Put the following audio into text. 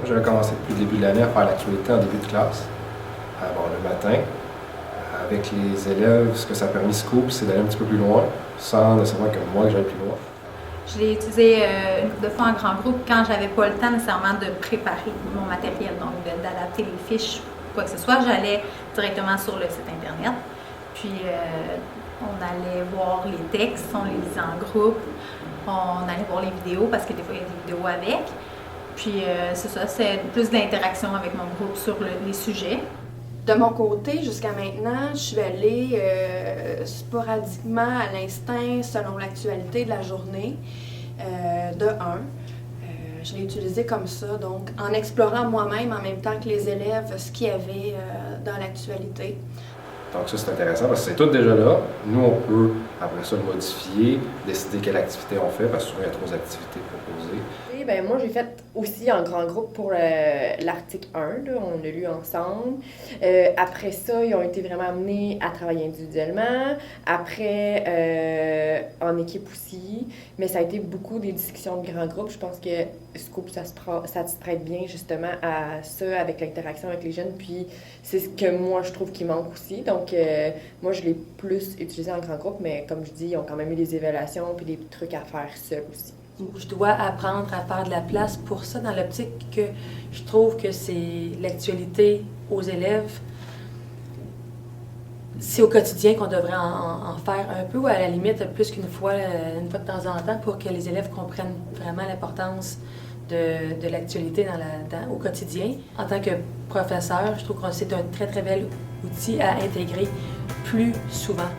j'avais commencé depuis le début de l'année à faire l'actualité en début de classe. Le matin, avec les élèves, ce que ça a permis Scoop, c'est d'aller un petit peu plus loin, sans nécessairement que moi que j'aille plus loin. Je l'ai utilisé une couple de fois en grand groupe quand j'avais pas le temps nécessairement de préparer mon matériel, donc d'adapter les fiches, quoi que ce soit. J'allais directement sur le site internet, puis on allait voir les textes, on les lisait en groupe, on allait voir les vidéos parce que des fois il y a des vidéos avec. Puis c'est ça, c'est plus de l'interaction avec mon groupe sur les sujets. De mon côté, jusqu'à maintenant, je suis allée sporadiquement à l'instinct selon l'actualité de la journée, je l'ai utilisé comme ça, donc en explorant moi-même en même temps que les élèves ce qu'il y avait dans l'actualité. Donc ça, c'est intéressant parce que c'est tout déjà là. Nous, on peut, après ça, le modifier, décider quelle activité on fait, parce que souvent, il y a 3 activités proposées. Et ben, moi, j'ai fait aussi en grand groupe pour l'article 1, là, on l'a lu ensemble. Après ça, ils ont été vraiment amenés à travailler individuellement. Après, en équipe aussi. Mais ça a été beaucoup des discussions de grand groupe. Je pense que Scoop, ça se prête bien justement à ça, avec l'interaction avec les jeunes. Puis c'est ce que moi, je trouve qui manque aussi. Donc, moi, je l'ai plus utilisé en grand groupe, mais comme je dis, ils ont quand même eu des évaluations puis des trucs à faire seuls aussi. Je dois apprendre à faire de la place pour ça, dans l'optique que je trouve que c'est l'actualité aux élèves. C'est au quotidien qu'on devrait en faire un peu, ou à la limite plus qu'une fois, de temps en temps, pour que les élèves comprennent vraiment l'importance de l'actualité au quotidien. En tant que professeur, je trouve que c'est un très, très bel outil à intégrer plus souvent.